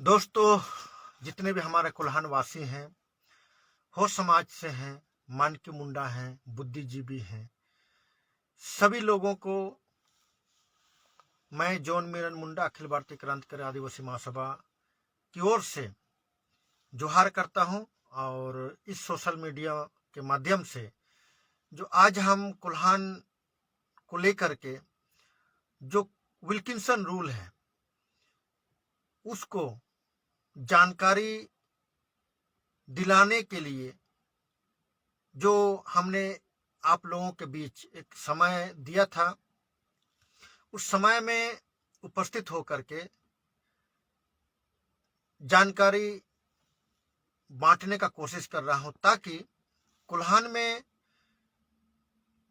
दोस्तों, जितने भी हमारे कुल्हान वासी हैं, हो समाज से हैं, मानकी मुंडा हैं, बुद्धिजीवी हैं, सभी लोगों को मैं जॉन मिरन मुंडा अखिल भारतीय क्रांतिकारी आदिवासी महासभा की ओर से जोहार करता हूं। और इस सोशल मीडिया के माध्यम से जो आज हम कुल्हान को लेकर के जो विल्किंसन रूल है उसको जानकारी दिलाने के लिए जो हमने आप लोगों के बीच एक समय दिया था, उस समय में उपस्थित होकर के जानकारी बांटने का कोशिश कर रहा हूं, ताकि कुल्हान में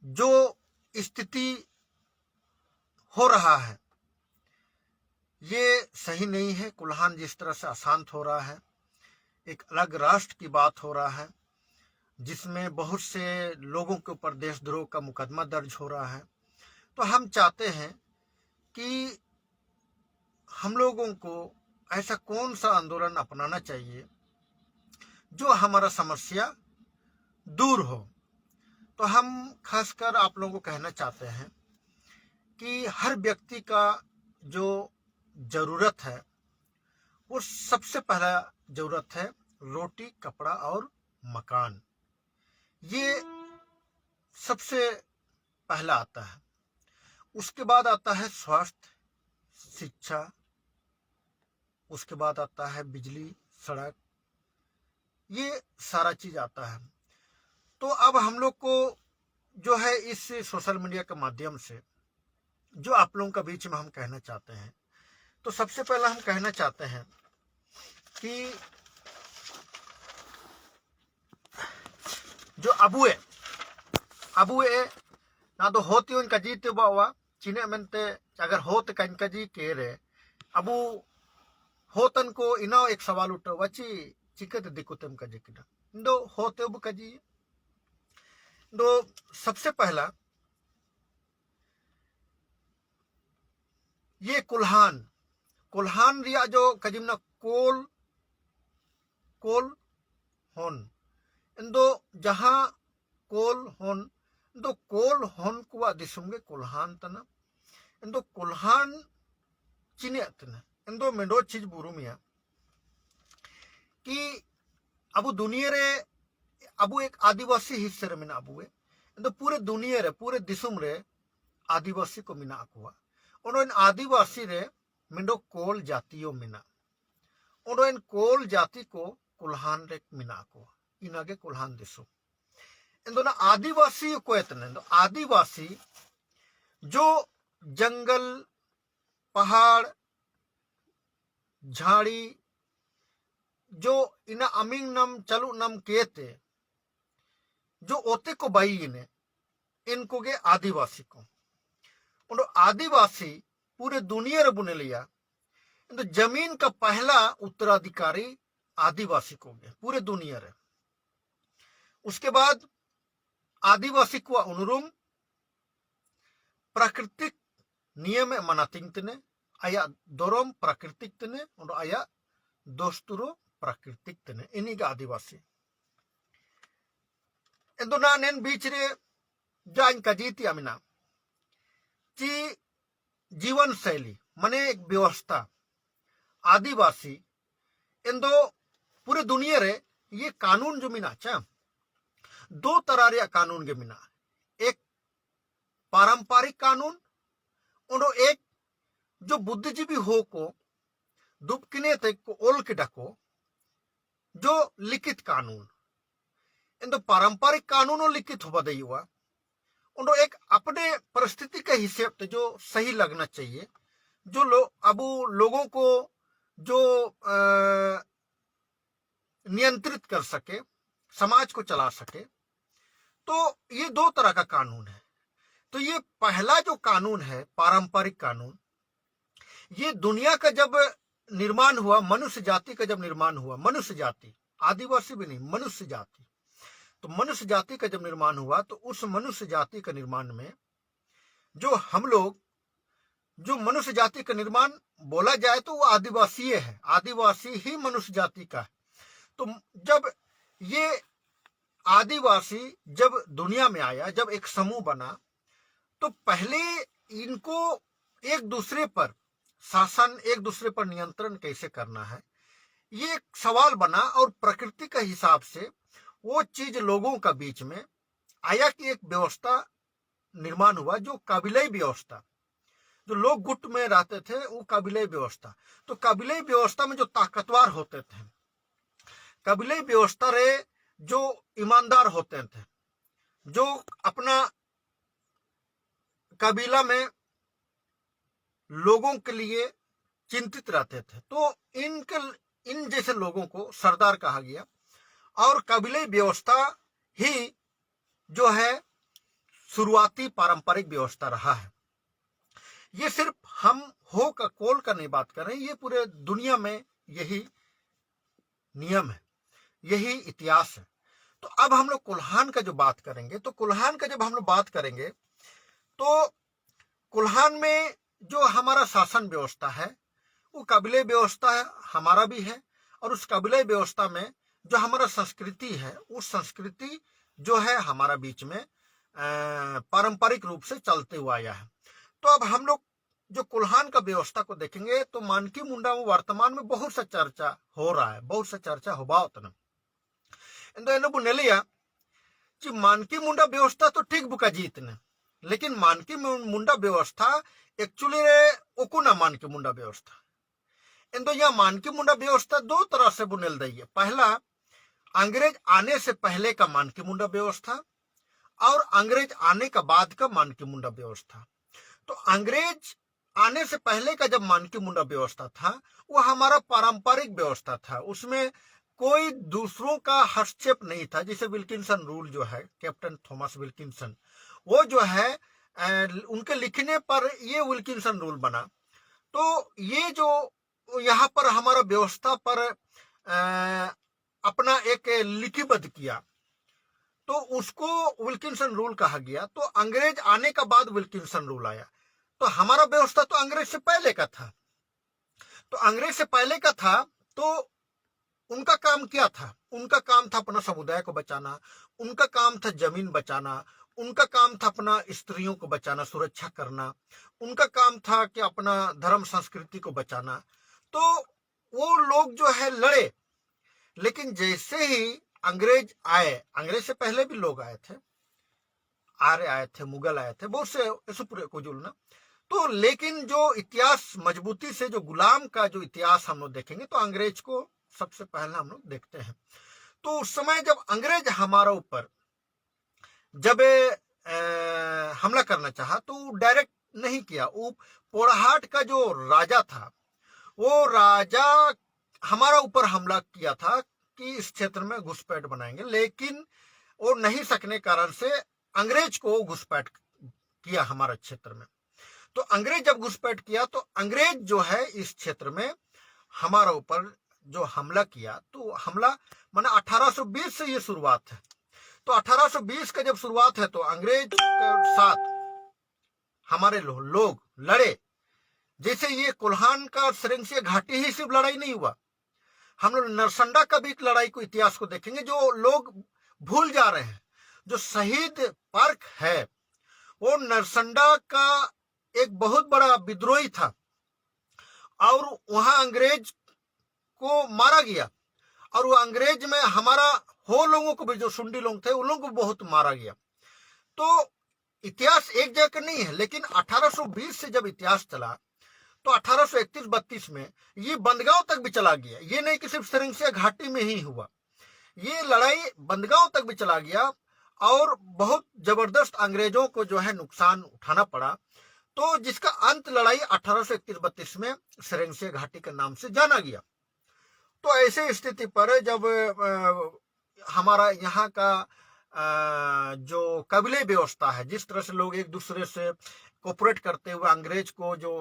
जो स्थिति हो रहा है ये सही नहीं है। कुल्हान जिस तरह से अशांत हो रहा है, एक अलग राष्ट्र की बात हो रहा है जिसमें बहुत से लोगों के ऊपर देशद्रोह का मुकदमा दर्ज हो रहा है। तो हम चाहते हैं कि हम लोगों को ऐसा कौन सा आंदोलन अपनाना चाहिए जो हमारा समस्या दूर हो। तो हम खासकर आप लोगों को कहना चाहते हैं कि हर व्यक्ति का जो जरूरत है वो सबसे पहला जरूरत है रोटी, कपड़ा और मकान। ये सबसे पहला आता है। उसके बाद आता है स्वास्थ्य, शिक्षा, उसके बाद आता है बिजली, सड़क, ये सारा चीज आता है। तो अब हम लोग को जो है इस सोशल मीडिया के माध्यम से जो आप लोगों के बीच में हम कहना चाहते हैं, तो सबसे पहला हम कहना चाहते हैं कि जो अबुए ना तो होती उनका जीते बावा चीने मेनते अगर होत का जी के रे अबू होतन को इना एक सवाल उठो वची चिकत दिकुतम का जिकना दो होते अब का जी। तो सबसे पहला ये कुल्हान रिया जो कजिमना कोल होन इंदो जहां कोल होन कुआ दिसुम गे कुल्हान तना इंदो कुल्हान चिने तना इंदो मेंडो चीज बुरुमिया कि अबु दुनिया रे अबु एक आदिवासी हिस्से रे मिना अबुए इंदो पूरे दुनिया रे पूरे दिसुम रे आदिवासी को मिना अकुआ और इन आदिवासी रे मिंडो कोल जातियों मिना और इन कोल जाति को कुल्हान रे मिना को इनागे कुल्हान दिसुम इंदो ना आदिवासी को इतने तो आदिवासी जो जंगल, पहाड़, झाड़ी जो इना अमिंग नम चलु नम केते जो ओते को बाई इने इनको के आदिवासी को और आदिवासी पूरे दुनिया रे बुने लिया तो जमीन का पहला उत्तराधिकारी आदिवासी को गए पूरे दुनिया रे। उसके बाद आदिवासी को अनुरूम प्राकृतिक नियम मनातिंग तने आया दोरम प्राकृतिक तने और आया दोस्तुरो प्राकृतिक तने इन्हीं का आदिवासी इंदोना नेन बीच रे जान का जीती अमिना ची जीवन शैली मने एक व्यवस्था आदिवासी इंदो पूरे दुनिया रे ये कानून जो मिना चा दो तरह रे कानून के मिना, एक पारंपरिक कानून और एक जो बुद्धिजीवी हो को दुबकिने तक को ओल के डको जो लिखित कानून इन दो पारंपरिक कानून और लिखित हो बदई हुआ और एक अपने परिस्थिति के हिसाब से जो सही लगना चाहिए जो अब लोगों को जो नियंत्रित कर सके, समाज को चला सके। तो ये दो तरह का कानून है। तो ये पहला जो कानून है पारंपरिक कानून, ये दुनिया का जब निर्माण हुआ, मनुष्य जाति का जब निर्माण हुआ, मनुष्य जाति आदिवासी भी नहीं मनुष्य जाति, तो मनुष्य जाति का जब निर्माण हुआ तो उस मनुष्य जाति का निर्माण में जो हम लोग जो मनुष्य जाति का निर्माण बोला जाए तो वो आदिवासी है, आदिवासी ही मनुष्य जाति का है। तो जब ये आदिवासी जब दुनिया में आया, जब एक समूह बना, तो पहले इनको एक दूसरे पर शासन, एक दूसरे पर नियंत्रण कैसे करना है, ये एक सवाल बना। और प्रकृति के हिसाब से वो चीज लोगों का बीच में आया कि एक व्यवस्था निर्माण हुआ, जो कबीलाई व्यवस्था, जो लोग गुट में रहते थे, वो कबीलाई व्यवस्था। तो कबीलाई व्यवस्था में जो ताकतवर होते थे, कबीलाई व्यवस्था रहे जो ईमानदार होते थे, जो अपना कबीला में लोगों के लिए चिंतित रहते थे, तो इन जैसे लोगों को सरदार कहा गया। और कबीलाई व्यवस्था ही जो है शुरुआती पारंपरिक व्यवस्था रहा है। ये सिर्फ हम हो का कोल का नहीं बात कर रहे हैं, ये पूरे दुनिया में यही नियम है, यही इतिहास है। तो अब हम लोग कुल्हान का जो बात करेंगे, तो कुल्हान का जब हम लोग बात करेंगे, तो कुल्हान में जो हमारा शासन व्यवस्था है वो कबीले व्यवस्था है, हमारा भी है। और उस कबीले व्यवस्था में जो हमारा संस्कृति है, उस संस्कृति जो है हमारा बीच में पारंपरिक रूप से चलते हुआ आया है। तो अब हम लोग जो कुल्हान का व्यवस्था को देखेंगे, तो मानकी मुंडा में वर्तमान में बहुत सा चर्चा हो रहा है, बहुत सा चर्चा हो बातन बुनेलिया कि मानकी मुंडा व्यवस्था तो ठीक बुका जीतने, लेकिन मानकी मुंडा व्यवस्था एक्चुअली ओकुना मानकी मुंडा व्यवस्था इंदो यह मानकी मुंडा व्यवस्था दो तरह से बुनेल दी है। पहला, अंग्रेज आने से पहले का मानकी मुंडा व्यवस्था और अंग्रेज आने का बाद का मानकी मुंडा व्यवस्था। तो अंग्रेज आने से पहले का जब मानकी मुंडा व्यवस्था था, वो हमारा पारंपरिक व्यवस्था था, उसमें कोई दूसरों का हस्तक्षेप नहीं था। जैसे विल्किंसन रूल जो है, कैप्टन थॉमस विल्किंसन, वो जो है उनके लिखने पर ये विल्किंसन रूल बना। तो ये जो यहाँ पर हमारा व्यवस्था पर अपना एक लिखिबद्ध किया, तो उसको विल्किंसन रूल कहा गया। तो अंग्रेज आने का बाद विल्किंसन रूल आया। तो हमारा व्यवस्था तो अंग्रेज से पहले का था। तो अंग्रेज से पहले का था, तो उनका काम क्या था? उनका काम था अपना समुदाय को बचाना, उनका काम था जमीन बचाना, उनका काम था अपना स्त्रियों को बचाना, सुरक्षा करना, उनका काम था कि अपना धर्म संस्कृति को बचाना। तो वो लोग जो है लड़े, लेकिन जैसे ही अंग्रेज आए, अंग्रेज से पहले भी लोग आए थे, आर्य आए थे, मुगल आए थे, बहुत से ऐसे पूरे को जुलना। तो लेकिन जो इतिहास मजबूती से, जो गुलाम का जो इतिहास हम लोग देखेंगे, तो अंग्रेज को सबसे पहले हम लोग देखते हैं। तो उस समय जब अंग्रेज हमारा ऊपर जब हमला करना चाहा, तो डायरेक्ट नहीं किया। वो पोड़ाहाट का जो राजा था, वो राजा हमारा ऊपर हमला किया था कि इस क्षेत्र में घुसपैठ बनाएंगे, लेकिन वो नहीं सकने कारण से अंग्रेज को घुसपैठ किया हमारे क्षेत्र में। तो अंग्रेज जब घुसपैठ किया, तो अंग्रेज जो है इस क्षेत्र में हमारा ऊपर जो हमला किया, तो हमला माने 1820 से ये शुरुआत है। तो 1820 का जब शुरुआत है, तो अंग्रेज के साथ हमारे लोग लड़े। जैसे ये कुल्हान का सरेंसिया घाटी ही सिर्फ लड़ाई नहीं हुआ, हम लोग नरसंडा का भी लड़ाई को इतिहास को देखेंगे, जो लोग भूल जा रहे हैं। जो शहीद पार्क है, वो नरसंडा का एक बहुत बड़ा विद्रोही था, और वहां अंग्रेज को मारा गया। और वो अंग्रेज में हमारा हो लोगों को भी, जो सुंडी लोग थे, उन लोगों को बहुत मारा गया। तो इतिहास एक जगह का नहीं है, लेकिन 1820 से जब इतिहास चला, तो 1831-32 में ये बंदगांव तक भी चला गया। ये नहीं कि सिर्फ सरेंसिया घाटी में ही हुआ, ये लड़ाई बंदगांव तक भी चला गया, और बहुत जबरदस्त अंग्रेजों को जो है नुकसान उठाना पड़ा। तो जिसका अंत लड़ाई 1831-32 में सरेंसिया घाटी के नाम से जाना गया। तो ऐसे स्थिति पर जब हमारा यहाँ का जो कबीले व्यवस्था है, जिस तरह से लोग एक दूसरे से कोऑपरेट करते हुए अंग्रेज को जो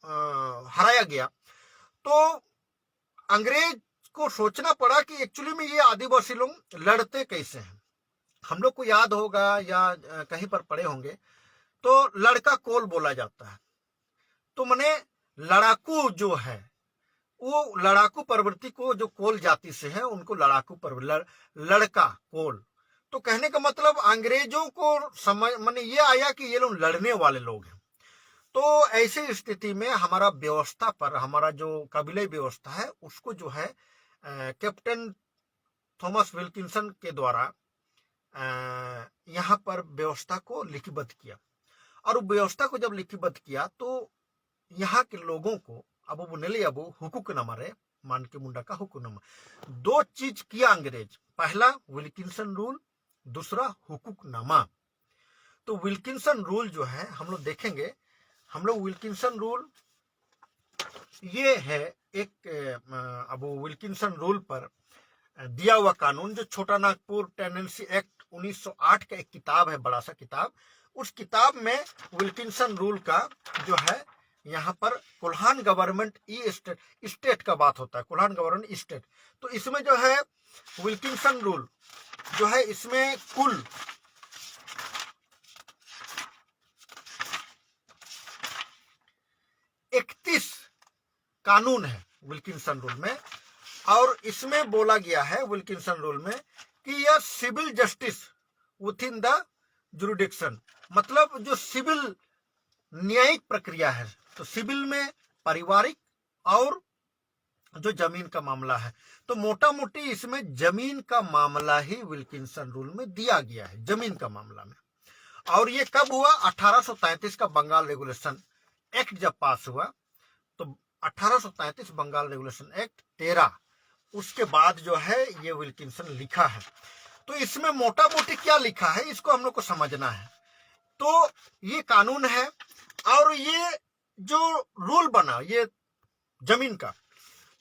हराया गया, तो अंग्रेज को सोचना पड़ा कि एक्चुअली में ये आदिवासी लोग लड़ते कैसे हैं। हम लोग को याद होगा या कहीं पर पढ़े होंगे, तो लड़का कोल बोला जाता है। तो माने लड़ाकू जो है वो लड़ाकू प्रवृत्ति को जो कोल जाति से है उनको लड़ाकू लड़का कोल। तो कहने का मतलब अंग्रेजों को समझ माने ये आया कि ये लोग लड़ने वाले लोग हैं। तो ऐसी स्थिति में हमारा व्यवस्था पर हमारा जो कबीले व्यवस्था है उसको जो है कैप्टन थॉमस विल्किंसन के द्वारा यहाँ पर व्यवस्था को लिपिबद्ध किया। और व्यवस्था को जब लिपिबद्ध किया तो यहाँ के लोगों को अब बुनेली अब हुकूक न मारे मान के मुंडा का हुकूक न मारे। दो चीज किया अंग्रेज, पहला विल्किंसन रूल, दूसरा हुकूकनामा। तो विल्किंसन रूल जो है हम लोग देखेंगे, हम लोग विल्किंसन रूल ये है एक अब विल्किंसन रूल पर दिया हुआ कानून जो छोटा नागपुर टेनेंसी एक्ट 1908 का एक किताब है, बड़ा सा किताब। उस किताब में विल्किंसन रूल का जो है यहाँ पर कोल्हान गवर्नमेंट स्टेट का बात होता है, कोल्हान गवर्नमेंट स्टेट। तो इसमें जो है विल्किंसन रूल जो है इसमें कुल 31 कानून है विल्किंसन रूल में। और इसमें बोला गया है विल्किंसन रूल में कि यह civil justice within the jurisdiction, मतलब जो सिविल न्यायिक प्रक्रिया है, तो सिविल में पारिवारिक और जो जमीन का मामला है, तो मोटा मोटी इसमें जमीन का मामला ही विल्किंसन रूल में दिया गया है, जमीन का मामला में। और ये कब हुआ? 1833 का बंगाल रेगुलेशन एक्ट जब पास हुआ तो 1833 बंगाल रेगुलेशन एक्ट 13, उसके बाद जो है ये विल्किंसन लिखा है। तो इसमें मोटा मोटी क्या लिखा है इसको हम लोग को समझना है। तो ये कानून है और ये जो रूल बना ये जमीन का,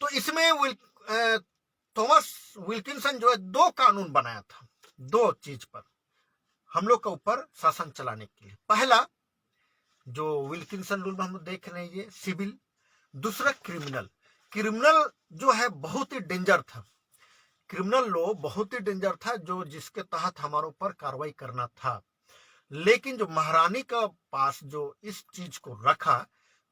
तो इसमें थॉमस विल्किंसन जो है 2 कानून बनाया था, 2 चीज पर हम लोग के ऊपर शासन चलाने के लिए। पहला जो विल्किंसन रूल में हम लोग देख रहे हैं ये सिविल, दूसरा क्रिमिनल। क्रिमिनल जो है बहुत ही डेंजर था, क्रिमिनल लॉ बहुत ही डेंजर था जो जिसके तहत हमारे ऊपर कार्रवाई करना था। लेकिन जो महारानी का पास जो इस चीज को रखा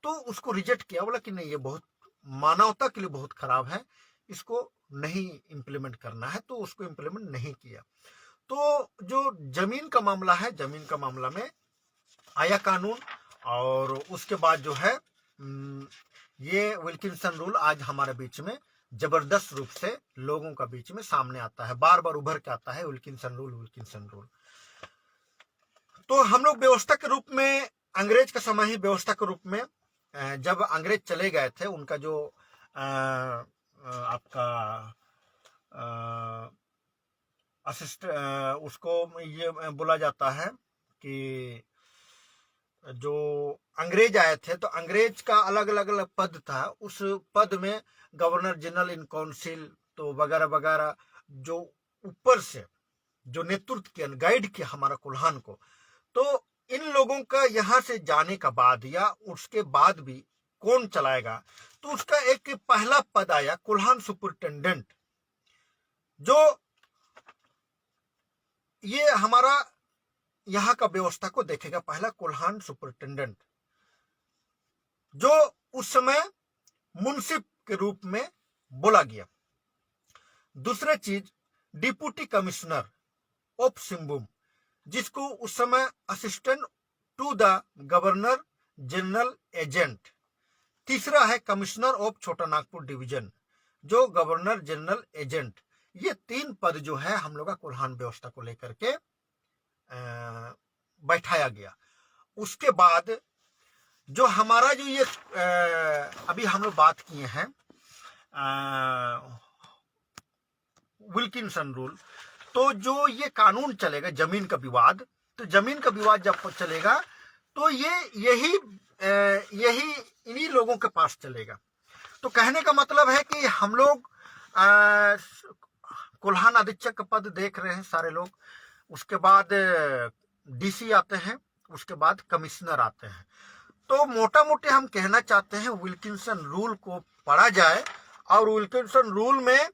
तो उसको रिजेक्ट किया, बोला कि नहीं ये बहुत मानवता के लिए बहुत खराब है, इसको नहीं इम्प्लीमेंट करना है, तो उसको इम्प्लीमेंट नहीं किया। तो जो जमीन का मामला है, जमीन का मामला में आया कानून और उसके बाद जो है ये विल्किंसन रूल आज हमारे बीच में जबरदस्त रूप से लोगों का बीच में सामने आता है, बार बार उभर के आता है विल्किंसन रूल, विल्किंसन रूल। तो हम लोग व्यवस्था के रूप में अंग्रेज का समय ही व्यवस्था के रूप में जब अंग्रेज चले गए थे, उनका जो आपका असिस्ट उसको ये बोला जाता है कि जो अंग्रेज आए थे तो अंग्रेज का अलग अलग पद था, उस पद में गवर्नर जनरल इन काउंसिल तो वगैरह वगैरह जो ऊपर से जो नेतृत्व किया, गाइड किया हमारा कोल्हान को। तो इन लोगों का यहाँ से जाने का बाद या उसके बाद भी कौन चलाएगा, तो उसका एक पहला पद आया कोल्हान सुपरिटेंडेंट, जो ये हमारा यहाँ का व्यवस्था को देखेगा, पहला कोल्हान सुपरिटेंडेंट, जो उस समय मुंसिफ के रूप में बोला गया। दूसरा चीज डिप्टी कमिश्नर ऑफ सिंहभूम, जिसको उस समय assistant to the governor general agent. तीसरा है commissioner of Chota Nagpur division, जो गवर्नर जनरल एजेंट। ये 3 पद जो है हम लोग का कोल्हान व्यवस्था को लेकर के बैठाया गया। उसके बाद जो हमारा जो ये अभी हम लोग बात किए हैं विल्किंसन रूल, तो जो ये कानून चलेगा जमीन का विवाद, तो जमीन का विवाद जब चलेगा तो ये यही इन्हीं लोगों के पास चलेगा। तो कहने का मतलब है कि हम लोग कोल्हान अधीक्षक का पद देख रहे हैं सारे लोग, उसके बाद डीसी आते हैं, उसके बाद कमिश्नर आते हैं। तो मोटा मोटी हम कहना चाहते हैं विल्किंसन रूल को पढ़ा जाए और विल्किंसन रूल में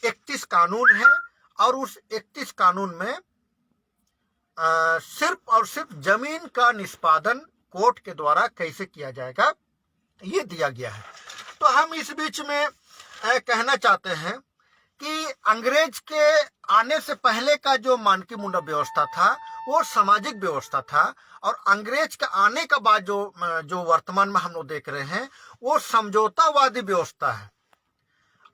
31 कानून है और उस 31 कानून में सिर्फ और सिर्फ जमीन का निष्पादन कोर्ट के द्वारा कैसे किया जाएगा ये दिया गया है। तो हम इस बीच में कहना चाहते हैं कि अंग्रेज के आने से पहले का जो मानकी मुंडा व्यवस्था था वो सामाजिक व्यवस्था था, और अंग्रेज के आने के बाद जो वर्तमान में हम लोग देख रहे हैं वो समझौतावादी व्यवस्था है।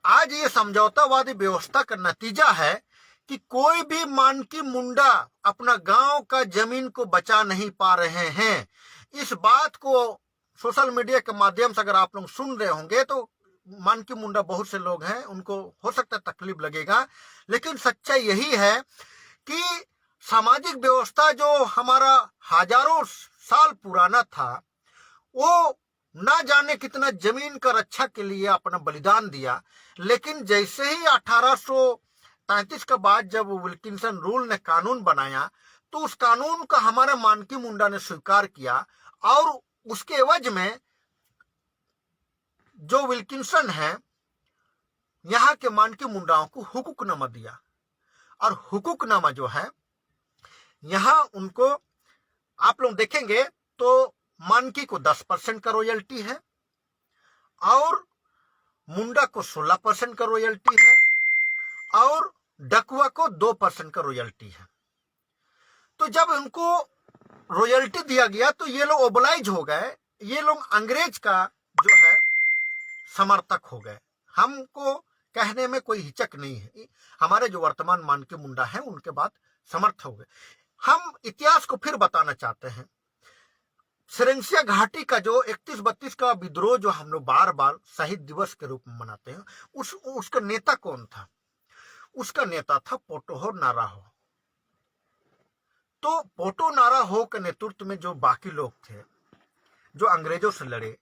आज ये समझौतावादी व्यवस्था का नतीजा है कि कोई भी मानकी मुंडा अपना गांव का जमीन को बचा नहीं पा रहे हैं। इस बात को सोशल मीडिया के माध्यम से अगर आप लोग सुन रहे होंगे तो मानकी मुंडा बहुत से लोग हैं, उनको हो सकता है तकलीफ लगेगा, लेकिन सच्चाई यही है कि सामाजिक व्यवस्था जो हमारा हजारों साल पुराना था वो ना जाने कितना जमीन का रक्षा के लिए अपना बलिदान दिया। लेकिन जैसे ही 1833 के बाद जब विल्किंसन रूल ने कानून बनाया तो उस कानून का हमारे मानकी मुंडा ने स्वीकार किया, और उसके एवज में जो विल्किंसन है यहाँ के मानकी मुंडाओं को हुकूकनामा दिया। और हुकूकनामा जो है यहाँ उनको आप लोग देखेंगे तो मानकी को 10% का रॉयल्टी है और मुंडा को 16% का रॉयल्टी है और डकुआ को 2% का रॉयल्टी है। तो जब उनको रॉयल्टी दिया गया तो ये लोग ओबलाइज हो गए, ये लोग अंग्रेज का जो है समर्थक हो गए। हमको कहने में कोई हिचक नहीं है, हमारे जो वर्तमान मानकी मुंडा है उनके बाद समर्थ हो गए। हम इतिहास को फिर बताना चाहते हैं। सेरेंसिया घाटी का जो 31-32 का विद्रोह जो हम लोग बार बार शहीद दिवस के रूप में मनाते हैं, उसका नेता कौन था? उसका नेता था पोटोहो नाराहो। तो पोटो नाराहो के नेतृत्व में जो बाकी लोग थे जो अंग्रेजों से लड़े,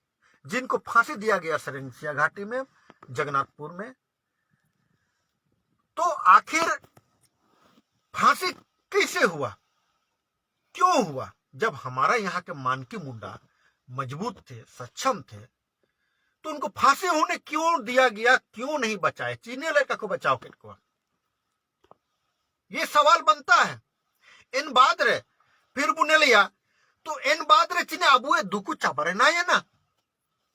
जिनको फांसी दिया गया सेरेंसिया घाटी में, जगन्नाथपुर में, तो आखिर फांसी कैसे हुआ, क्यों हुआ? जब हमारा यहाँ के मानकी मुंडा मजबूत थे, सक्षम थे, तो उनको फांसी होने क्यों दिया गया, क्यों नहीं बचाए? चीनी लड़का को बचाओ किनको, ये सवाल बनता है। इन बादरे फिर बुने लिया तो इन बादरे चीने अबुए दुकु चाबरे ना ये ना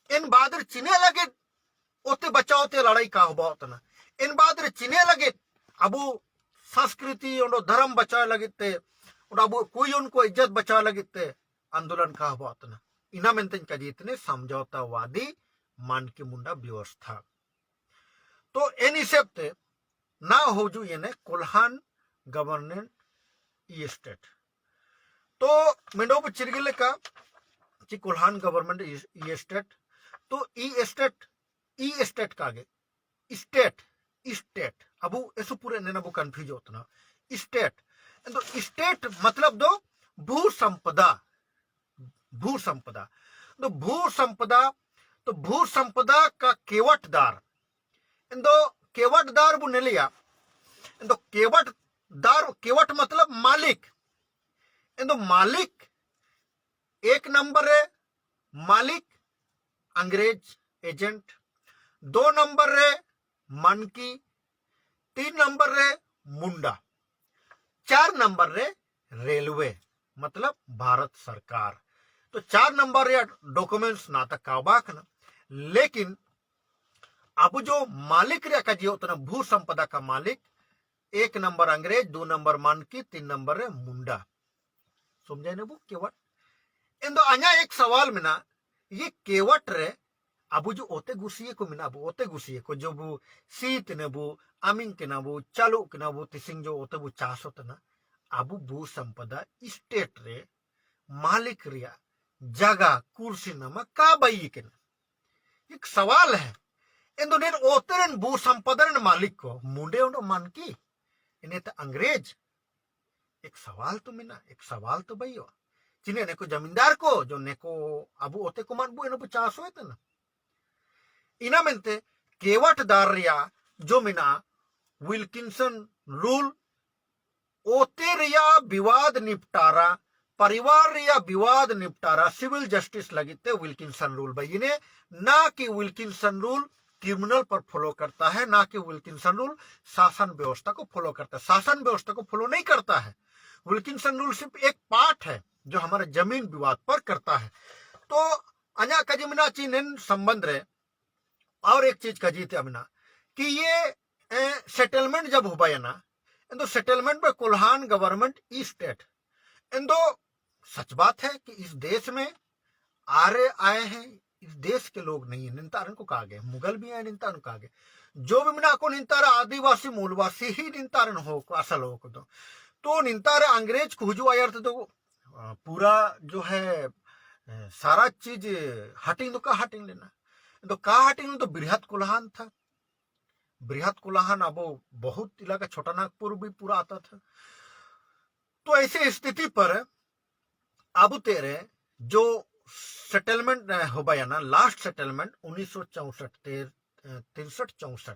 इन बादरे चीने लगे ओते बचाओ ते लड़ाई का बहुत ना इन बादरे चीने लगे अबु संस्कृति और धर्म बचाए लगे ते और अबु कोई उनको इज्जत बचाए लगे ते आंदोलन का बहुत ना इना मेंतन का जीतने समझौतावादी मानकी मुंडा व्यवस्था। तो इन हिसाब से ना हो जो ये ने कोल्हान गवर्नमेंट ई स्टेट तो मेंडोब चिरगिले का ची कोल्हान गवर्नमेंट ई स्टेट तो ई स्टेट का आगे स्टेट अबू ऐसो पूरे ने नबू कंफ्यूज होता ना स्टेट तो स्टेट मतलब दो भू संपदा तो भू संपदा का केवटदार केवटदार बुने लिया तो केवट मतलब मालिक मालिक एक नंबर है मालिक अंग्रेज एजेंट, 2 नंबर है मानकी, 3 नंबर है मुंडा, 4 नंबर है रेलवे मतलब भारत सरकार। तो 4 नंबर या डॉक्यूमेंट्स ना तक काबाक ना, लेकिन अब जो मालिक रे का जो उतना भू संपदा का मालिक 1 नंबर अंग्रेज, 2 नंबर मानकी, 3 नंबर है मुंडा। समझे ना वो केवट इन दो अन्या एक सवाल में ना ये केवट रे अब जो ओते गुसिये को मिना वो ओते गुसिये को जो वो सीत ने वो अमिंग के ना वो चालू के ना वो तिसिंग जो ओते वो चास होता ना अब भू संपदा स्टेट रे मालिक रिया जगह कुर्सी नमा का बई के ना एक सवाल है। इन दो नेर ओतरन भू संपदा ने मालिक को मुंडे उनो मानकी इन्हें तो अंग्रेज। एक सवाल तो मिना एक सवाल तो भाई हो जिन्हें ने को जमींदार को जो ने को अबू ओते को मानबू इनो चास होए तना इना मेंते केवटदार रिया जो मिना विल्किंसन रूल ओते रिया विवाद निपटारा परिवार रिया विवाद निपटारा सिविल जस्टिस लगिते विल्किंसन रूल भाई ने ना कि विल्किंसन रूल क्रिमिनल पर फॉलो करता है, ना कि विल्किंसन रूल शासन व्यवस्था को फॉलो करता है। शासन व्यवस्था को फॉलो नहीं करता है। विल्किंसन रूल सिर्फ एक पार्ट है जो हमारे जमीन विवाद पर करता है। तो अन्या कजिमिना चीन संबंध रहे और एक चीज कजी थे अमिना कि ये सेटलमेंट जब हो पाया ना तो सेटलमेंट पे कोल्हान गवर्नमेंट ई स्टेट इंदो सच बात है कि इस देश में आर्य आए हैं, इस देश के लोग नहीं है। निंतारन को कहा गया, मुगल भी आए निंतारन कहा गया, जो भी मिना को निंतार आदिवासी मूलवासी ही निंतारन हो असल हो को तो निंतार अंग्रेज को हुजू आयर तो पूरा जो है सारा चीज हटिंग तो का हटिंग लेना तो का हटिंग तो बृहद कुल्हान था। बृहद कुल्हान अब बहुत इलाका छोटा नागपुर भी पूरा आता था। तो ऐसी स्थिति पर अब तेरे जो सेटलमेंट हो गया ना, लास्ट सेटलमेंट 1964 63-64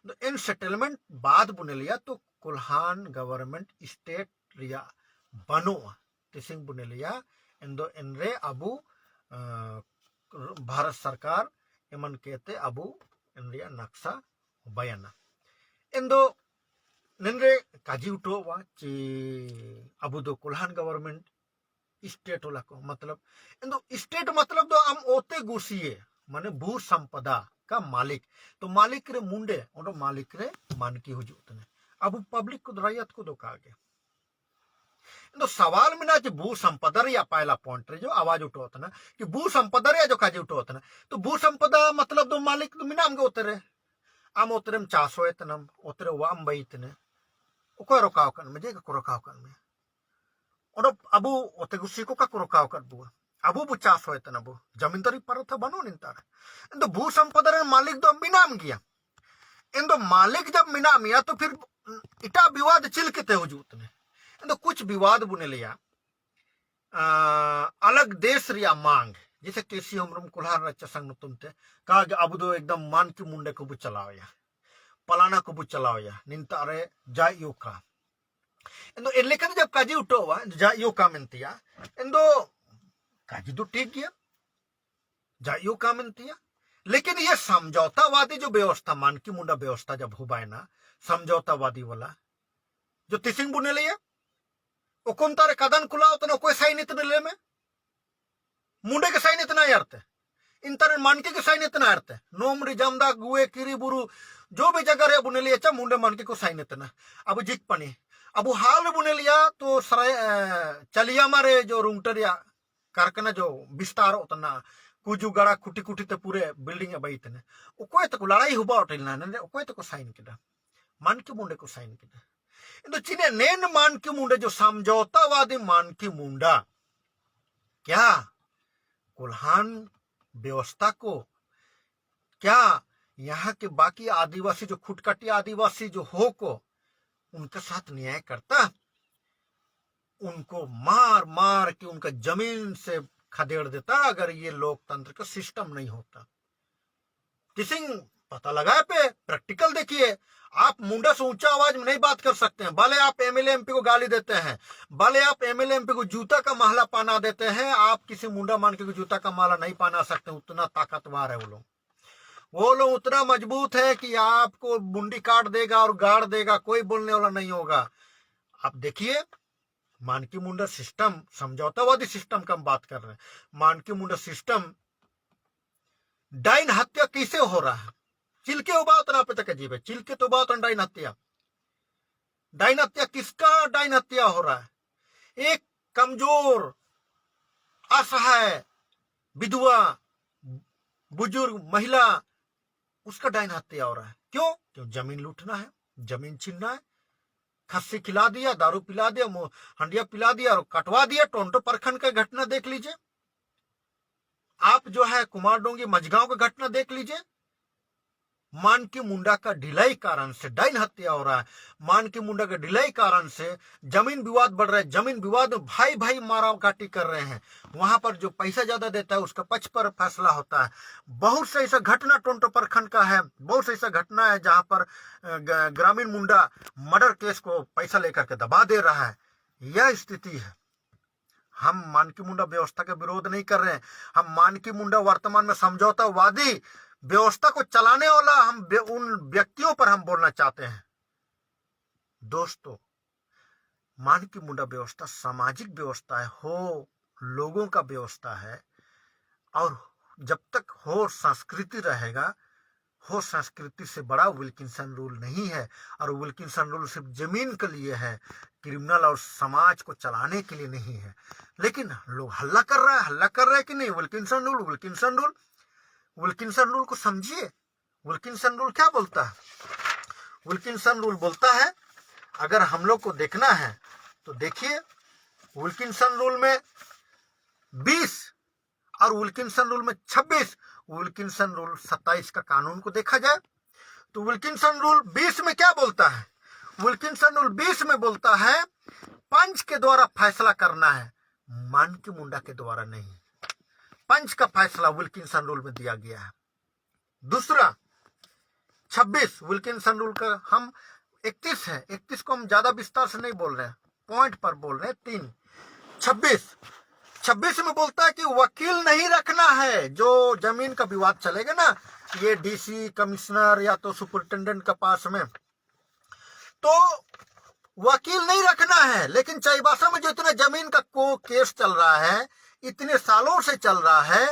तो इन सेटलमेंट बाद बुने लिया तो कुल्हान गवर्नमेंट स्टेट रिया बनो तिसिंग बुने लिया इंदो इनरे अबू भारत सरकार इमन कहते अबू इन रिया नक्शा बयाना इंदो निन्रे काजी उठो वा ची अबू दो कुल्हान गवर्नमेंट स्टेट होला को मतलब इंदो स्टेट मतलब दो हम ओते गुसिए माने भू संपदा का मालिक तो मालिक रे मुंडे और मालिक रे मानकी हुजूत ने अब पब्लिक को रैयत को दो कागे तो सवाल में ना जो भू संपदा या पहला पॉइंट रे जो आवाज उठो ना कि भू संपदा या जो काजी उठो ना तो भू संपदा मतलब दो मालिक तो मिनाम के उतरे आम उतरे में चासो इतनम उतरे वाम बई इतने कोई रोकाव कर में जेगा को रोकाव कर में और अबू ओते गुस्सी को का रोकाव कर बुआ अबू बु चासो इतना बु जमींदारी पर था बनो निंतार इन तो भू संपदा रे मालिक दो मिनाम गया इन तो मालिक जब मिनाम गया तो फिर इटा विवाद चिलकते हुजूत ने इन तो कुछ विवाद बुने लिया अलग देश रिया मांग जैसे केसी हमरम कुल्हार रच्चा संग तुमते कहा कि अब दो एकदम मान की मुंडे को बु चलाओ या पलाना को बु चलाओ या निंतारे जा यो का इंदो लेकिन जब काजी उठो हुआ जा यो का मिनतिया इंदो काजी तो ठीक गया जा यो का मिनतिया लेकिन ये समझौतावादी जो व्यवस्था मान की मुंडा व्यवस्था जब हो पाए ना समझौतावादी वाला जो तिसिंग बुने लिया वो कौन तारे कदन खुला उतना कोई साइन इतने ले में मुंडे के साइन इतना यारते इन तारे मानके के साइन इतना यारते नोमरी जमदा गुए किरी बुरु जो भी जगह रे बुने लिया चा मुंडे मानके को साइन इतना अब जिक पनी अब हाल बुने लिया तो सराय चलिया मारे जो रूंगटरिया कारखाना जो विस्तार उतना कुजू गड़ा कुटी कुटी ते पूरे बिल्डिंग है बैठे ने कोई तो लड़ाई हुआ उठल ना ने कोई तो साइन किया मान के मुंडे को साइन किया तो चीने नेन मान के मुंडे जो समझौतावादी मान के मुंडा क्या कुल्हान व्यवस्था को क्या यहाँ के बाकी आदिवासी जो खुटकटी आदिवासी जो हो को उनके साथ न्याय करता उनको मार मार के उनका जमीन से खदेड़ देता अगर ये लोकतंत्र का सिस्टम नहीं होता। किसी पता लगाए पे प्रैक्टिकल देखिए आप मुंडा से ऊंचा आवाज में नहीं बात कर सकते हैं भले आप एमएलए एमपी को गाली देते हैं भले आप एमएलए एमपी को जूता का माला पहना देते हैं आप किसी मुंडा मान के जूता का माला नहीं पहना सकते उतना ताकतवर है वो लोग उतना मजबूत है कि आपको मुंडी काट देगा और गाड़ देगा कोई बोलने वाला नहीं होगा। आप देखिए मानकी मुंडा सिस्टम समझौतावादी सिस्टम का हम बात कर रहे हैं मानकी मुंडा सिस्टम डाइन हत्या कैसे हो रहा है चिलके उबात ना पे अजीब है चिलके तो बात डाइन हत्या किसका डाइन हत्या हो रहा है एक कमजोर असहाय विधवा बुजुर्ग महिला उसका डाइन हत्या हो रहा है क्यों जमीन लूटना है जमीन छीनना है खस्सी खिला दिया दारू पिला दिया हंडिया पिला दिया और कटवा दिया टोंटो प्रखंड का घटना देख लीजिए आप जो है कुमार डोंगी मझगांव का घटना देख लीजिए मानकी मुंडा का ढिलाई कारण से डाइन हत्या हो रहा है मानकी मुंडा का ढिलाई कारण से जमीन विवाद बढ़ रहा है जमीन विवाद में भाई भाई मारा काटी कर रहे हैं वहां पर जो पैसा ज्यादा देता है उसका पक्ष पर फैसला होता है। बहुत से ऐसा घटना टोंटो प्रखंड का है बहुत से ऐसा घटना है जहां पर ग्रामीण मुंडा मर्डर केस को पैसा लेकर के दबा दे रहा है। यह स्थिति है। हम मानकी मुंडा व्यवस्था का विरोध नहीं कर रहे हैं हम मानकी मुंडा वर्तमान में समझौतावादी व्यवस्था को चलाने वाला हम उन व्यक्तियों पर हम बोलना चाहते हैं। दोस्तों मानकी मुंडा व्यवस्था सामाजिक व्यवस्था है हो लोगों का व्यवस्था है और जब तक हो संस्कृति रहेगा, हो संस्कृति से बड़ा विल्किंसन रूल नहीं है। और विल्किंसन रूल सिर्फ जमीन के लिए है, क्रिमिनल और समाज को चलाने के लिए नहीं है। लेकिन लोग हल्ला कर रहे हैं कि नहीं, Wilkinson rule, Wilkinson rule. Wilkinson rule को समझिए। विल्किंसन रूल क्या बोलता है? विल्किंसन रूल बोलता है, अगर हम लोग को देखना है तो देखिए, विल्किंसन रूल में 20 और विल्किंसन रूल में 26, विल्किंसन रूल 27 का कानून को देखा जाए तो विल्किंसन रूल 20 में क्या बोलता है? विल्किंसन रूल 20 में बोलता है पंच के द्वारा फैसला करना है, मानकी मुंडा के द्वारा नहीं। पंच का फैसला विल्किंसन रूल में दिया गया है। दूसरा 26 विल्किंसन रूल का, हम 31 है, 31 को हम ज्यादा विस्तार से नहीं बोल रहे हैं, पॉइंट पर बोल रहे हैं। 3 26 में बोलता है कि वकील नहीं रखना है। जो जमीन का विवाद चलेगा ना, ये डीसी, कमिश्नर या तो सुपरिटेंडेंट के पास में, तो वकील नहीं रखना है। लेकिन चाईबासा में जो इतना जमीन का केस चल रहा है, इतने सालों से चल रहा है,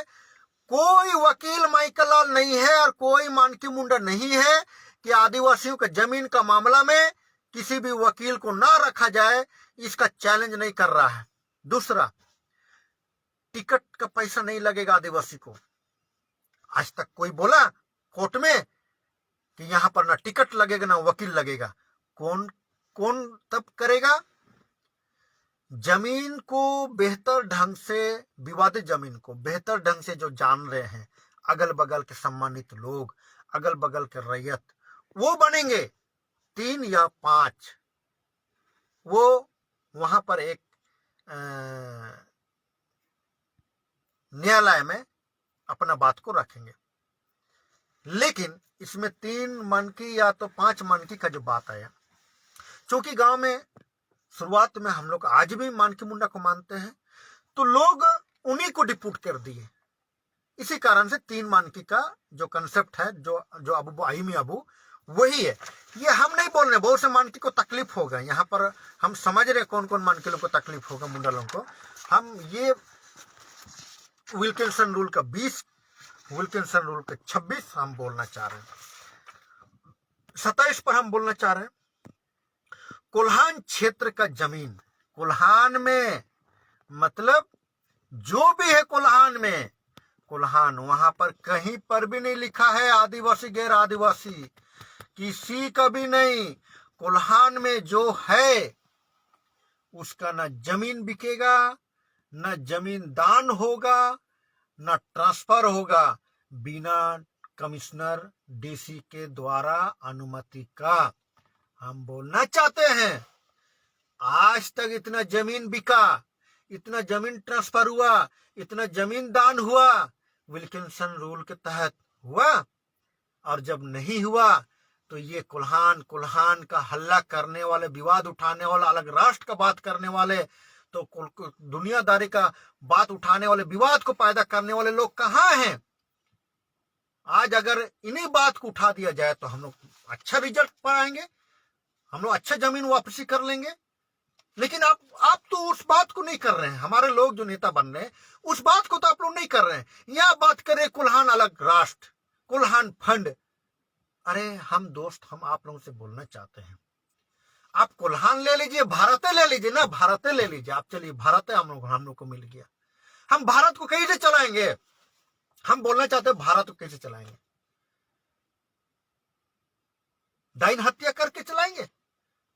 कोई वकील माइकल लाल नहीं है और कोई मानकी मुंडा नहीं है कि आदिवासियों के जमीन का मामला में किसी भी वकील को ना रखा जाए, इसका चैलेंज नहीं कर रहा है। दूसरा, टिकट का पैसा नहीं लगेगा आदिवासी को। आज तक कोई बोला कोर्ट में कि यहां पर ना टिकट लगेगा ना वकील लगेगा? कौन तब करेगा? जमीन को बेहतर ढंग से, विवादित जमीन को बेहतर ढंग से जो जान रहे हैं, अगल बगल के सम्मानित लोग, अगल बगल के रैयत, वो बनेंगे 3 या 5। वो वहां पर एक न्यायालय में अपना बात को रखेंगे। लेकिन इसमें 3 मन की या तो 5 मन की का जो बात आया, चूंकि गांव में शुरुआत में हम लोग आज भी मानकी मुंडा को मानते हैं, तो लोग उन्हीं को डिप्यूट कर दिए। इसी कारण से 3 मानकी का जो कंसेप्ट है, जो अबू आईमी अबू, वही है। ये हम नहीं बोल रहे, बहुत से मानकी को तकलीफ होगा। यहाँ पर हम समझ रहे कौन कौन मानकी लोग को तकलीफ होगा, मुंडा लोगों को। हम ये विल्किंसन रूल का 20, विल्किंसन रूल का 26 हम बोलना चाह रहे हैं। 27 पर हम बोलना चाह रहे हैं। कोल्हान क्षेत्र का जमीन, कोल्हान में मतलब जो भी है कोल्हान में, कोल्हान वहां पर कहीं पर भी नहीं लिखा है आदिवासी गैर आदिवासी, किसी का भी नहीं। कोल्हान में जो है उसका न जमीन बिकेगा, न जमीन दान होगा, न ट्रांसफर होगा, बिना कमिश्नर डीसी के द्वारा अनुमति का। हम बोलना चाहते हैं, आज तक इतना जमीन बिका, इतना जमीन ट्रांसफर हुआ, इतना जमीन दान हुआ, विल्किंसन रूल के तहत हुआ। और जब नहीं हुआ तो ये कुल्हान का हल्ला करने वाले, विवाद उठाने वाला, अलग राष्ट्र का बात करने वाले, तो दुनियादारी का बात उठाने वाले, विवाद को पैदा करने वाले लोग कहाँ हैं? आज अगर इन्हीं बात को उठा दिया जाए तो हम लोग अच्छा रिजल्ट पाएंगे, हम लोग अच्छा जमीन वापसी कर लेंगे। लेकिन आप तो उस बात को नहीं कर रहे हैं। हमारे लोग जो नेता बन रहे हैं उस बात को तो आप लोग नहीं कर रहे हैं। यह बात करें कुल्हान अलग राष्ट्र, कुल्हान फंड। अरे हम आप लोगों से बोलना चाहते हैं, आप कुल्हान ले लीजिए, भारत ले लीजिए ना, भारत ले लीजिए आप। चलिए भारत हम लोग को मिल गया, हम भारत को कैसे चलाएंगे? हम बोलना चाहते हैं भारत को कैसे चलाएंगे? डाइन हत्या करके चलाएंगे?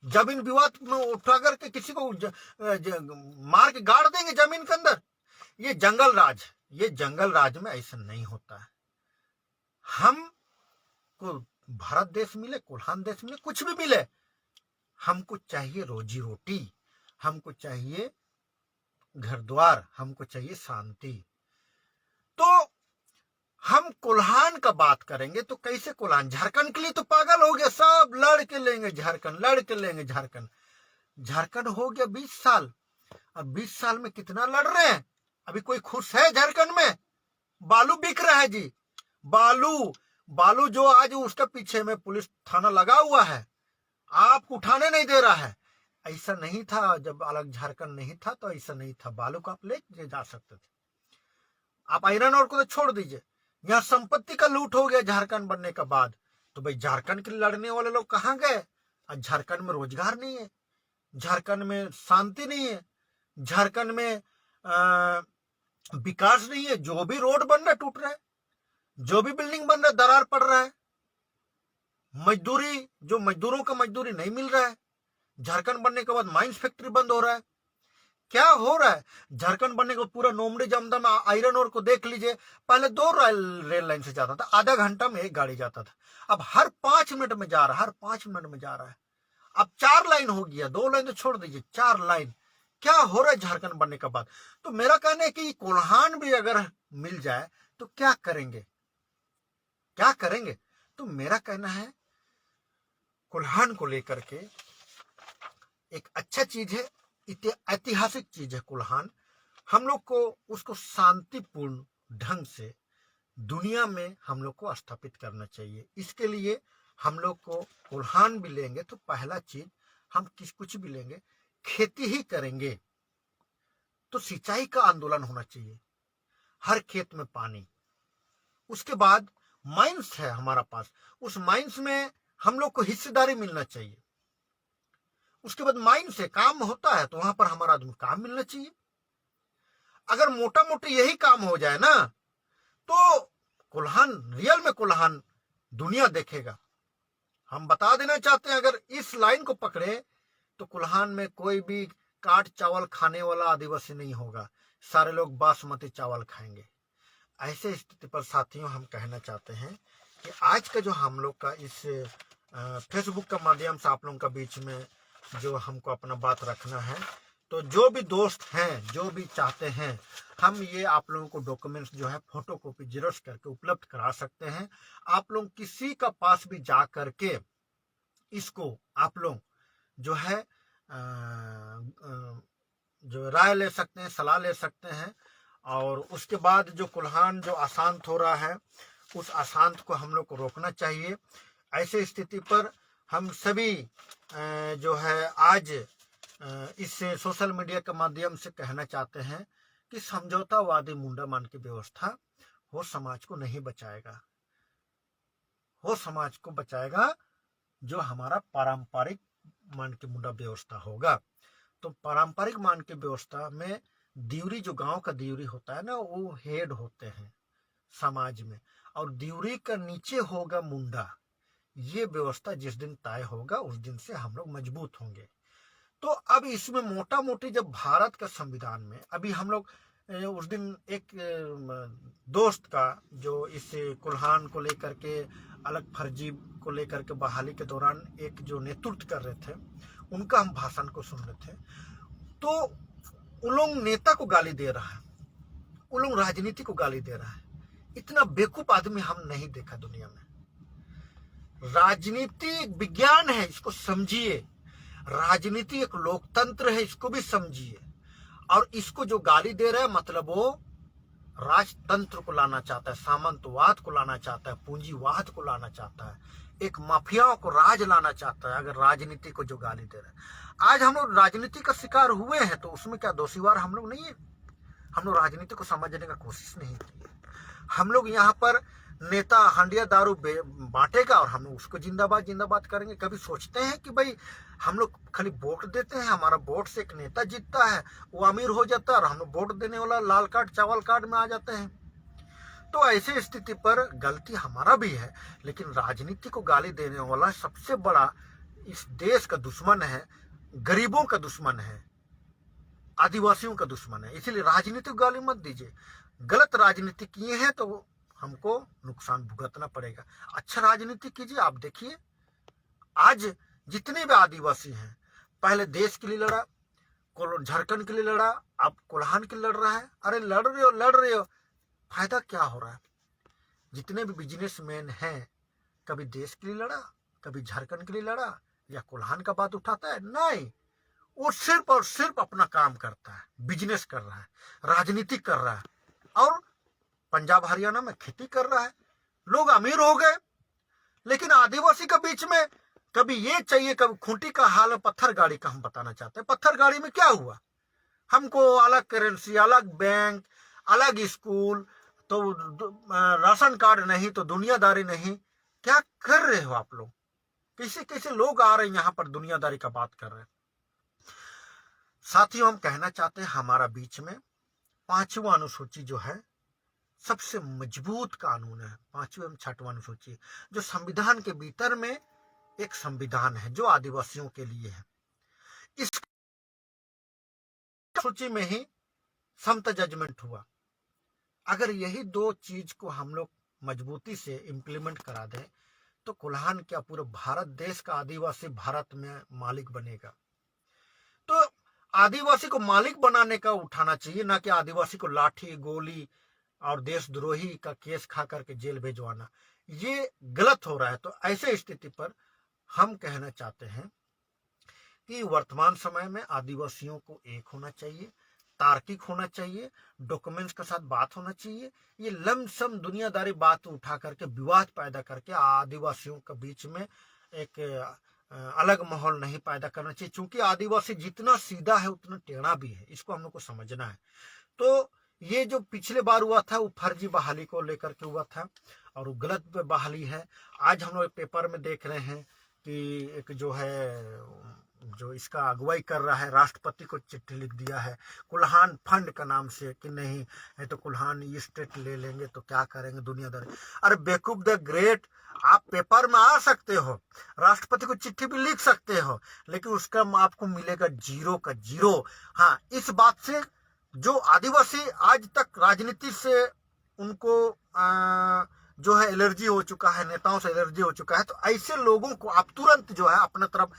जमीन विवाद में उठा करके किसी को मार के गाड़ देंगे जमीन के अंदर? ये जंगल राज में ऐसा नहीं होता है। हम को भारत देश मिले, कुल्हान देश मिले, कुछ भी मिले, हमको चाहिए रोजी रोटी, हमको चाहिए घर द्वार, हमको चाहिए शांति। तो हम कुल्हान का बात करेंगे तो कैसे कुल्हान? झारखंड के लिए तो पागल हो गया, सब लड़ के लेंगे झारखंड, लड़ के लेंगे झारखंड। झारखंड हो गया 20 साल, अब 20 साल में कितना लड़ रहे हैं? अभी कोई खुश है झारखंड में? बालू बिक रहा है जी, बालू जो आज उसके पीछे में पुलिस थाना लगा हुआ है, आप उठाने नहीं दे रहा है। ऐसा नहीं था, जब अलग झारखंड नहीं था तो ऐसा नहीं था, बालू को आप ले जा सकते थे। आप आयरन और को तो छोड़ दीजिए, यहाँ संपत्ति का लूट हो गया झारखंड बनने के बाद। तो भाई झारखंड के लिए लड़ने वाले लोग कहाँ गए? आज झारखंड में रोजगार नहीं है, झारखंड में शांति नहीं है, झारखंड में विकास नहीं है। जो भी रोड बन रहा है टूट रहा है, जो भी बिल्डिंग बन रहा है दरार पड़ रहा है, मजदूरी जो मजदूरों का मजदूरी नहीं मिल रहा है। झारखंड बनने के बाद माइंस फैक्ट्री बंद हो रहा है। क्या हो रहा है? झारखंड बनने के बाद पूरा नोमड़ी जमदा में आयरन ओर को देख लीजिए, पहले 2 रेल लाइन से जाता था, आधा घंटा में एक गाड़ी जाता था, अब हर 5 मिनट में जा रहा है, हर 5 मिनट में जा रहा है। अब 4 लाइन हो गया, 2 लाइन तो छोड़ दीजिए, 4 लाइन। क्या हो रहा है झारखंड बनने के बाद? तो मेरा कहना है कि कोल्हान भी अगर मिल जाए तो क्या करेंगे, क्या करेंगे? तो मेरा कहना है कोल्हान को लेकर के एक अच्छा चीज है, ऐतिहासिक चीज है कोल्हान। हम लोग को उसको शांतिपूर्ण ढंग से दुनिया में हम लोग को स्थापित करना चाहिए। इसके लिए हम लोग को कोल्हान भी लेंगे तो पहला चीज हम कुछ भी लेंगे, खेती ही करेंगे तो सिंचाई का आंदोलन होना चाहिए, हर खेत में पानी। उसके बाद माइंस है हमारा पास, उस माइंस में हम लोग को हिस्सेदारी मिलना चाहिए। उसके बाद माइंस से काम होता है तो वहां पर हमारा आदमी काम मिलना चाहिए। अगर मोटा मोटी यही काम हो जाए ना तो कोल्हान, रियल में कोल्हान दुनिया देखेगा। हम बता देना चाहते हैं, अगर इस लाइन को पकड़े तो कोल्हान में कोई भी काट चावल खाने वाला आदिवासी नहीं होगा, सारे लोग बासमती चावल खाएंगे। ऐसे स्थिति पर साथियों हम कहना चाहते हैं कि आज का जो हम लोग का इस फेसबुक का माध्यम से आप लोगों का बीच में जो हमको अपना बात रखना है, तो जो भी दोस्त हैं, जो भी चाहते हैं, हम ये आप लोगों को डॉक्यूमेंट्स जो है फोटो कॉपी जेरॉक्स करके उपलब्ध करा सकते हैं। आप लोग किसी का पास भी जा करके इसको आप लोग जो है जो राय ले सकते हैं, सलाह ले सकते हैं। और उसके बाद जो कोल्हान जो अशांत हो रहा है, उस अशांत को हम लोग को रोकना चाहिए। ऐसे स्थिति पर हम सभी जो है आज इस सोशल मीडिया के माध्यम से कहना चाहते हैं कि समझौतावादी मुंडामान की व्यवस्था वो समाज को नहीं बचाएगा, वो समाज को बचाएगा जो हमारा पारंपरिक मान की मुंडा व्यवस्था होगा। तो पारंपरिक मान की व्यवस्था में दिवरी, जो गांव का दिवरी होता है ना, वो हेड होते हैं समाज में, और दिवरी का नीचे होगा मुंडा। ये व्यवस्था जिस दिन तय होगा उस दिन से हम लोग मजबूत होंगे। तो अब इसमें मोटा मोटी जब भारत का संविधान में अभी हम लोग उस दिन एक दोस्त का जो इस कोल्हान को लेकर के अलग फर्जी को लेकर के बहाली के दौरान एक जो नेतृत्व कर रहे थे, उनका हम भाषण को सुन रहे थे, तो उन लोग नेता को गाली दे रहा है, उन लोग राजनीति को गाली दे रहा है। इतना बेवकूफ आदमी हम नहीं देखा दुनिया में। राजनीति एक विज्ञान है, इसको समझिए। राजनीति एक लोकतंत्र है, इसको भी समझिए। और इसको जो गाली दे रहा है मतलब वो राजतंत्र को लाना चाहता है, सामंतवाद को लाना चाहता है, पूंजीवाद को लाना चाहता है, एक माफियाओं को राज लाना चाहता है। अगर राजनीति को जो गाली दे रहा है, आज हम लोग राजनीति का शिकार हुए हैं तो उसमें क्या दोषीवार हम लोग नहीं है? हम लोग राजनीति को समझने का कोशिश नहीं की। हम लोग यहाँ पर नेता हंडिया दारू बांटेगा और हम उसको जिंदाबाद जिंदाबाद करेंगे। कभी सोचते हैं कि भाई हम लोग खाली वोट देते हैं, हमारा वोट से एक नेता जीतता है, वो अमीर हो जाता है और हम लोग वोट देने वाला लाल कार्ड चावल कार्ड में आ जाते हैं। तो ऐसे स्थिति पर गलती हमारा भी है, लेकिन राजनीति को गाली देने वाला सबसे बड़ा इस देश का दुश्मन है, गरीबों का दुश्मन है, आदिवासियों का दुश्मन है। इसीलिए राजनीति को गाली मत दीजिए। गलत राजनीति किए हैं तो हमको नुकसान भुगतना पड़ेगा। अच्छा राजनीति कीजिए। आप देखिए आज जितने भी आदिवासी हैं, पहले देश के लिए लड़ा, झारखंड के लिए लड़ा, अब कोल्हान के लिए लड़ रहा है। अरे लड़ रहे हो, फायदा क्या हो रहा है? जितने भी बिजनेसमैन हैं, कभी देश के लिए लड़ा, कभी झारखंड के लिए लड़ा, या कोल्हान का बात उठाता है? नहीं, वो सिर्फ और सिर्फ अपना काम करता है, बिजनेस कर रहा है, राजनीति कर रहा है, और पंजाब हरियाणा में खेती कर रहा है। लोग अमीर हो गए, लेकिन आदिवासी के बीच में कभी ये चाहिए, कभी खूंटी का हाल है पत्थर गाड़ी का। हम बताना चाहते हैं पत्थर गाड़ी में क्या हुआ। हमको अलग करेंसी, अलग बैंक, अलग स्कूल, तो राशन कार्ड नहीं तो दुनियादारी नहीं। क्या कर रहे हो आप लोग? कैसे कैसे लोग आ रहे हैं यहाँ पर दुनियादारी का बात कर रहे हैं। साथियों, हम कहना चाहते हैं हमारा बीच में 5वां अनुसूची जो है सबसे मजबूत कानून है। 5वीं एवं 6वां अनुसूची जो संविधान के भीतर में एक संविधान है जो आदिवासियों के लिए है। इस सूची में ही समता जजमेंट हुआ। अगर यही 2 चीज को हम लोग मजबूती से इम्प्लीमेंट करा दें तो कुल्हान क्या पूरे भारत देश का आदिवासी भारत में मालिक बनेगा। तो आदिवासी को मालिक बनाने का उठाना चाहिए, ना कि आदिवासी को लाठी गोली और देशद्रोही का केस खा करके जेल भेजवाना। ये गलत हो रहा है। तो ऐसे स्थिति पर हम कहना चाहते हैं कि वर्तमान समय में आदिवासियों को एक होना चाहिए, तार्किक होना चाहिए, डॉक्यूमेंट्स के साथ बात होना चाहिए। ये लमसम दुनियादारी बात उठा करके विवाद पैदा करके आदिवासियों के बीच में एक अलग माहौल नहीं पैदा करना चाहिए। क्योंकि आदिवासी जितना सीधा है उतना टेढ़ा भी है, इसको हम लोग को समझना है। तो ये जो पिछले बार हुआ था वो फर्जी बहाली को लेकर के हुआ था और वो गलत बहाली है। आज हम लोग पेपर में देख रहे हैं कि एक जो है जो इसका अगुवाई कर रहा है राष्ट्रपति को चिट्ठी लिख दिया है कुल्हान फंड का नाम से कि नहीं है तो कुल्हान ये स्टेट ले लेंगे तो क्या करेंगे दुनियादारी। अरे बेवकूफ द ग्रेट, आप पेपर में आ सकते हो, राष्ट्रपति को चिट्ठी भी लिख सकते हो, लेकिन उसका आपको मिलेगा 0 का 0। हाँ, इस बात से जो आदिवासी आज तक राजनीति से उनको जो है एलर्जी हो चुका है, नेताओं से एलर्जी हो चुका है, तो ऐसे लोगों को आप तुरंत जो है अपने तरफ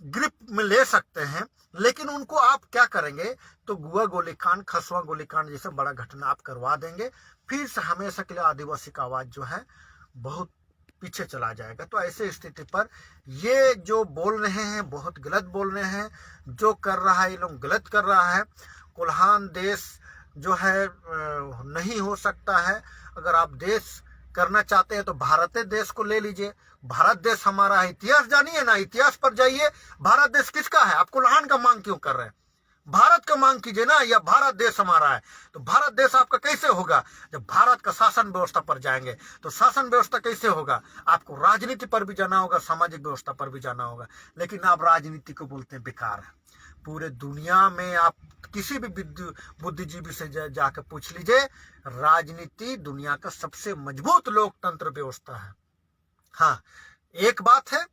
ग्रिप में ले सकते हैं। लेकिन उनको आप क्या करेंगे तो गुआ गोलीकांड, खसुआ गोलीकांड जैसे बड़ा घटना आप करवा देंगे। फिर से हमेशा के लिए आदिवासी का आवाज जो है बहुत पीछे चला जाएगा। तो ऐसे स्थिति पर ये जो बोल रहे हैं बहुत गलत बोल रहे हैं। जो कर रहा है ये लोग गलत कर रहा है। कुल्हान देश जो है नहीं हो सकता है। अगर आप देश करना चाहते हैं तो भारत देश को ले लीजिए। भारत देश हमारा है, इतिहास जानिए ना, इतिहास पर जाइए। भारत देश किसका है? आप कुल्हान का मांग क्यों कर रहे हैं? भारत का मांग कीजिए ना, या भारत देश हमारा है। तो भारत देश आपका कैसे होगा? जब भारत का शासन व्यवस्था पर जाएंगे तो शासन व्यवस्था कैसे होगा? आपको राजनीति पर भी जाना होगा, सामाजिक व्यवस्था पर भी जाना होगा। लेकिन आप राजनीति को बोलते हैं बेकार है। पूरे दुनिया में आप किसी भी बुद्धिजीवी से जाकर पूछ लीजिए, राजनीति दुनिया का सबसे मजबूत लोकतंत्र व्यवस्था है। हाँ, एक बात है,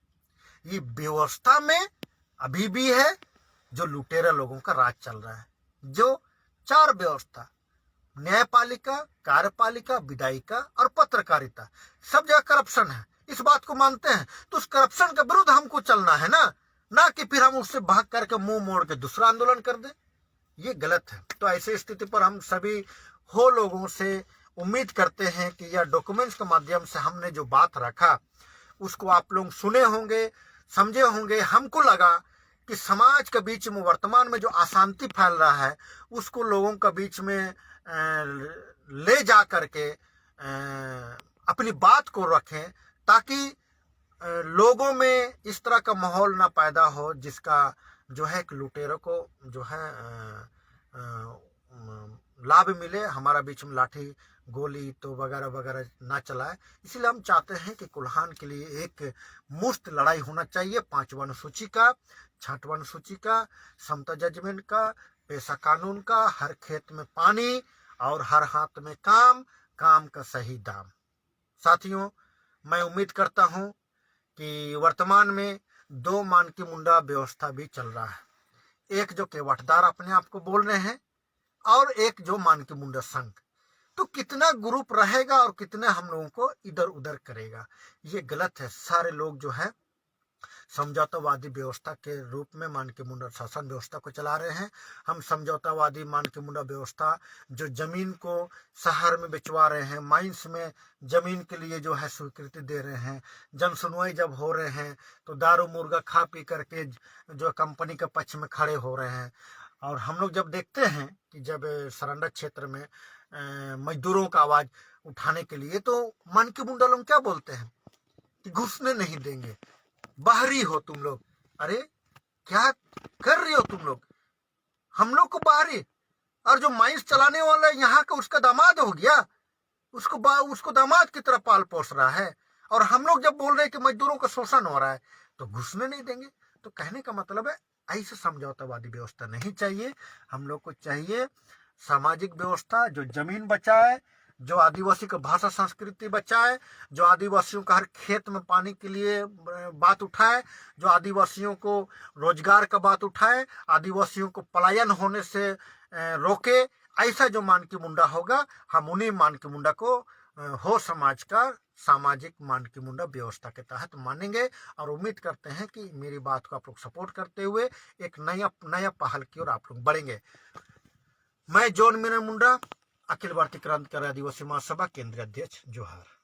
ये व्यवस्था में अभी भी है जो लुटेरा लोगों का राज चल रहा है। जो 4 व्यवस्था, न्यायपालिका, कार्यपालिका, विधायिका और पत्रकारिता, सब जगह करप्शन है। इस बात को मानते हैं तो उस करप्शन के विरुद्ध हमको चलना है ना कि फिर हम उससे भाग करके मुंह मोड़ के दूसरा आंदोलन कर दें। ये गलत है। तो ऐसी स्थिति पर हम सभी हो लोगों से उम्मीद करते हैं कि यह डॉक्यूमेंट्स के माध्यम से हमने जो बात रखा उसको आप लोग सुने होंगे, समझे होंगे। हमको लगा कि समाज के बीच में वर्तमान में जो अशांति फैल रहा है उसको लोगों के बीच में ले जा करके अपनी बात को रखें, ताकि लोगों में इस तरह का माहौल ना पैदा हो जिसका जो है लुटेरों को जो है लाभ मिले। हमारा बीच में लाठी गोली तो वगैरह वगैरह ना चलाए। इसलिए हम चाहते हैं कि कुल्हान के लिए एक मुफ्त लड़ाई होना चाहिए। 5वां अनुसूची का, 6वां अनुसूची का, समता जजमेंट का, पेशा कानून का, हर खेत में पानी और हर हाथ में काम, काम का सही दाम। साथियों, मैं उम्मीद करता हूं कि वर्तमान में 2 मानकी मुंडा व्यवस्था भी चल रहा है। एक जो केवटदार अपने आप को बोल रहे हैं और एक जो मानकी मुंडा संघ। तो कितना ग्रुप रहेगा और कितना हम लोगों को इधर उधर करेगा, ये गलत है। सारे लोग जो है समझौतावादी व्यवस्था के रूप में मानकी मुंडा शासन व्यवस्था को चला रहे हैं। हम समझौतावादी मानकी मुंडा व्यवस्था जो जमीन को शहर में बेचवा रहे हैं, माइंस में जमीन के लिए जो है स्वीकृति दे रहे हैं। जन सुनवाई जब हो रहे हैं तो दारू मुर्गा खा पी करके जो कंपनी के पक्ष में खड़े हो रहे हैं। और हम लोग जब देखते हैं कि जब सरंडा क्षेत्र में मजदूरों का आवाज उठाने के लिए तो मानकी मुंडा लोग क्या बोलते हैं कि घुसने नहीं देंगे, बाहरी हो तुम लोग। अरे क्या कर रहे हो तुम लोग? हम लोग को बाहरी और जो माइंस चलाने वाला यहाँ का उसका दामाद हो गया, उसको दामाद की तरह पाल पोस रहा है। और हम लोग जब बोल रहे हैं कि मजदूरों का शोषण हो रहा है तो घुसने नहीं देंगे। तो कहने का मतलब है ऐसे समझौतावादी व्यवस्था नहीं चाहिए। हम लोग को चाहिए सामाजिक व्यवस्था जो जमीन बचाए, जो आदिवासी का भाषा संस्कृति बचाए, जो आदिवासियों का हर खेत में पानी के लिए बात उठाए, जो आदिवासियों को रोजगार का बात उठाए, आदिवासियों को पलायन होने से रोके। ऐसा जो मान की मुंडा होगा, हम उन्हीं मान की मुंडा को हो समाज का सामाजिक मान की मुंडा व्यवस्था के तहत मानेंगे। और उम्मीद करते हैं कि मेरी बात को आप लोग सपोर्ट करते हुए एक नया पहल की ओर आप लोग बढ़ेंगे। मैं जॉन मीना मुंडा, अखिल भारतीय क्रांतिकारी आदिवासी महासभा केंद्रीय अध्यक्ष, जोहार।